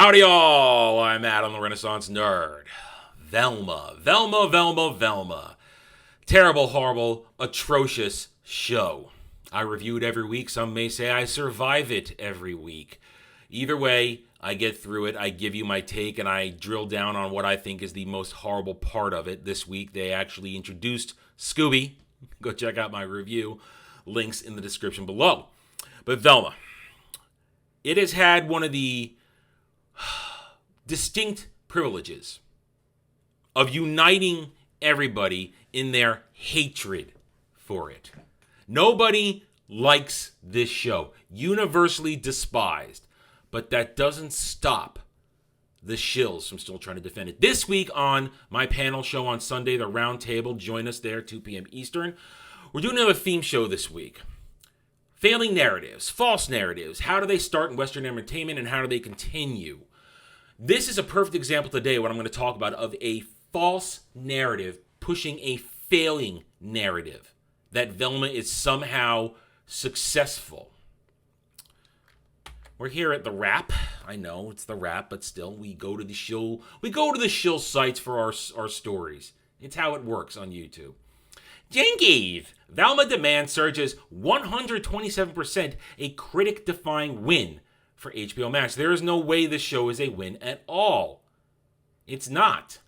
Howdy all, I'm Adam the Renaissance Nerd. Velma. Terrible, horrible, atrocious show. I review it every week. Some may say I survive it every week. Either way, I get through it. I give you my take and I drill down on what I think is the most horrible part of it. This week they actually introduced Scooby. Go check out my review. Links in the description below. But Velma, it has had one of the distinct privileges of uniting everybody in their hatred for it. Nobody likes this show, universally despised, but that doesn't stop the shills from still trying to defend it. This week on my panel show on Sunday, The Round Table, join us there, 2 p.m. Eastern. We're doing another theme show this week. Failing narratives, false narratives. How do they start in Western entertainment and how do they continue? This is a perfect example today, what I'm going to talk about, of a false narrative pushing a failing narrative. That Velma is somehow successful. We're here at the Wrap. I know it's the Wrap, but still, we go to the Shill. We go to the Shill sites for our stories. It's how it works on YouTube. Jenkins! Velma demand surges 127%, a critic-defying win for HBO Max. There is no way this show is a win at all. It's not.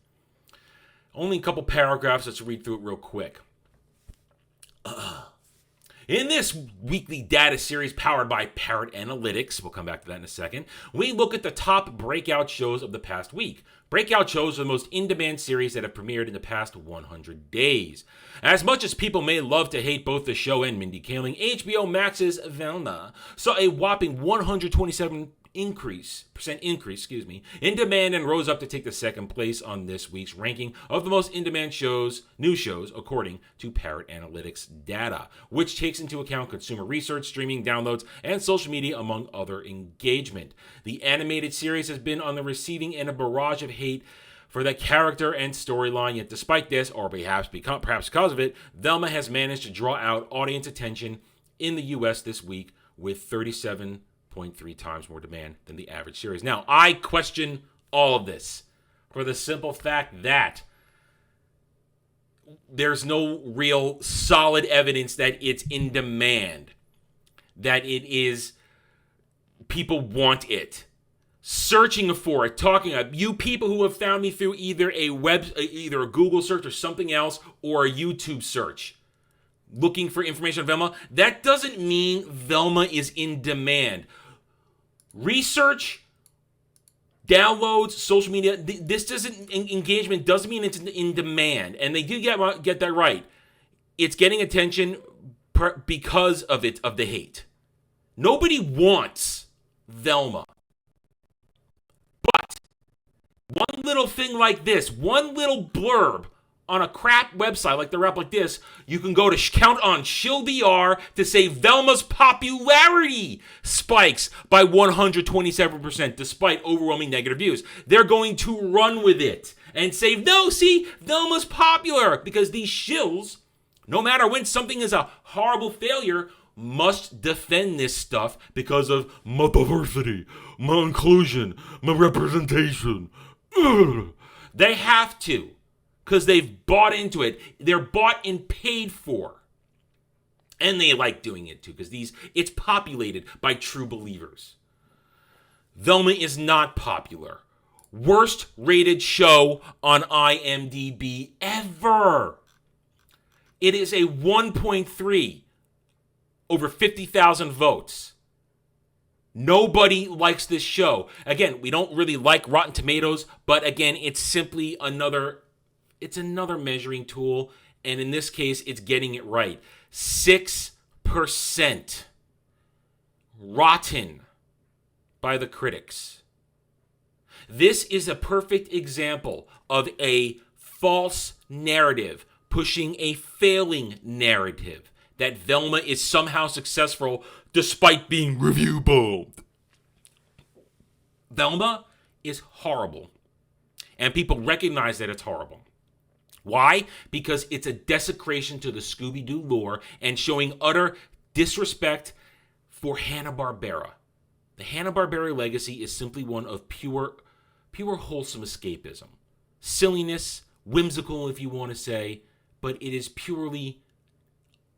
Only a couple paragraphs. Let's read through it real quick. In this weekly data series powered by Parrot Analytics, we'll come back to that in a second, we look at the top breakout shows of the past week. Breakout shows are the most in-demand series that have premiered in the past 100 days. As much as people may love to hate both the show and Mindy Kaling, HBO Max's Velma saw a whopping 127% increase in demand and rose up to take the second place on this week's ranking of the most in-demand new shows, according to Parrot Analytics data, which takes into account consumer research, streaming downloads, and social media, among other engagement. The animated series has been on the receiving end of a barrage of hate for the character and storyline, yet despite this, or perhaps because of it, Velma has managed to draw out audience attention in the US this week with 37.3 times more demand than the average series. Now, I question all of this for the simple fact that there's no real solid evidence that it's in demand, that it is, people want it, searching for it, talking about you people who have found me through either a Google search or something else, or a YouTube search, looking for information on Velma. That doesn't mean Velma is in demand. Research, downloads, social media, this doesn't, engagement doesn't mean it's in demand. And they do get that right. It's getting attention because of the hate. Nobody wants Velma. But one little thing like this, one little blurb on a crap website like the Wrap like this, you can go to count on Shill VR to say Velma's popularity spikes by 127% despite overwhelming negative views. They're going to run with it and say, no, see, Velma's popular, because these shills, no matter when something is a horrible failure, must defend this stuff because of my diversity, my inclusion, my representation. Ugh. They have to, because they've bought into it. They're bought and paid for. And they like doing it too, because it's populated by true believers. Velma is not popular. Worst rated show on IMDb ever. It is a 1.3 over 50,000 votes. Nobody likes this show. Again, we don't really like Rotten Tomatoes, but again, it's simply another measuring tool, and in this case, it's getting it right. 6% rotten by the critics. This is a perfect example of a false narrative pushing a failing narrative, that Velma is somehow successful despite being review bombed. Velma is horrible, and people recognize that it's horrible. Why? Because it's a desecration to the Scooby-Doo lore and showing utter disrespect for Hanna-Barbera. The Hanna-Barbera legacy is simply one of pure wholesome escapism. Silliness, whimsical if you want to say, but it is purely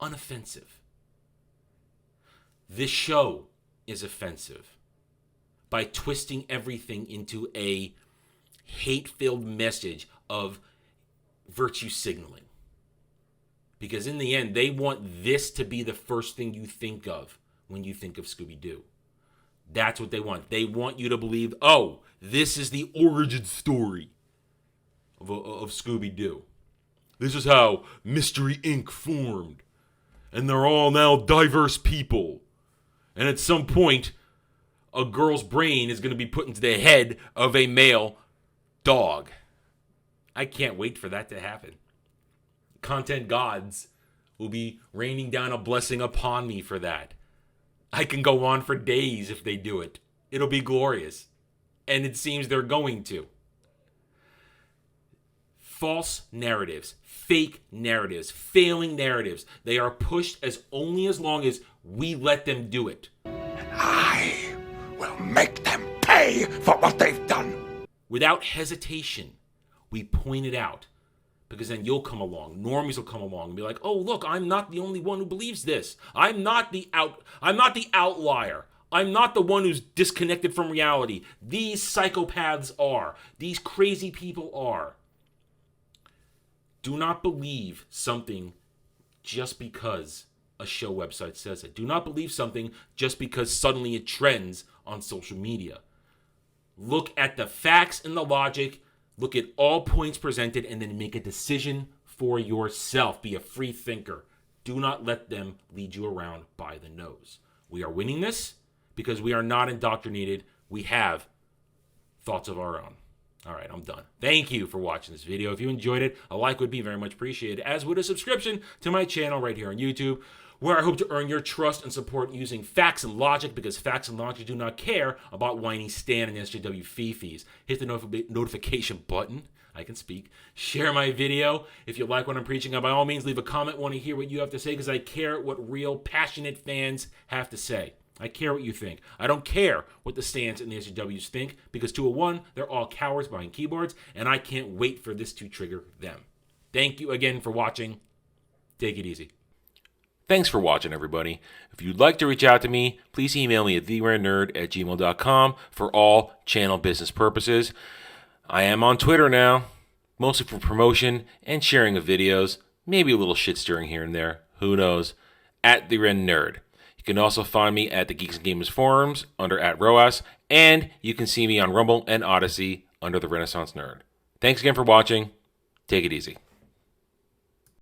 unoffensive. This show is offensive by twisting everything into a hate-filled message of virtue signaling. Because in the end, they want this to be the first thing you think of when you think of Scooby-Doo. That's what they want. They want you to believe, oh, this is the origin story of Scooby-Doo. This is how Mystery Inc. formed. And they're all now diverse people. And at some point, a girl's brain is going to be put into the head of a male dog. I can't wait for that to happen. Content gods will be raining down a blessing upon me for that. I can go on for days if they do it. It'll be glorious. And it seems they're going to. False narratives, fake narratives, failing narratives. They are pushed as long as we let them do it. I will make them pay for what they've done. Without hesitation, we point it out. Because then you'll come along, normies will come along and be like, "Oh, look, I'm not the only one who believes this. I'm not the outlier. I'm not the one who's disconnected from reality. These psychopaths are. These crazy people are." Do not believe something just because a show website says it. Do not believe something just because suddenly it trends on social media. Look at the facts and the logic. Look at all points presented and then make a decision for yourself. Be a free thinker. Do not let them lead you around by the nose. We are winning this because we are not indoctrinated. We have thoughts of our own. All right, I'm done. Thank you for watching this video. If you enjoyed it, a like would be very much appreciated, as would a subscription to my channel right here on YouTube, where I hope to earn your trust and support using facts and logic, because facts and logic do not care about whiny Stan and SJW fifis. Hit the notification button. I can speak. Share my video. If you like what I'm preaching, by all means, leave a comment. Want to hear what you have to say, because I care what real passionate fans have to say. I care what you think. I don't care what the Stans and the SJWs think, because 201, they're all cowards behind keyboards, and I can't wait for this to trigger them. Thank you again for watching. Take it easy. Thanks for watching, everybody. If you'd like to reach out to me, please email me at theranernerd@gmail.com for all channel business purposes. I am on Twitter now, mostly for promotion and sharing of videos, maybe a little shit stirring here and there, who knows, at @theranernerd. You can also find me at the Geeks and Gamers forums under @ROAS, and you can see me on Rumble and Odyssey under the Renaissance Nerd. Thanks again for watching. Take it easy.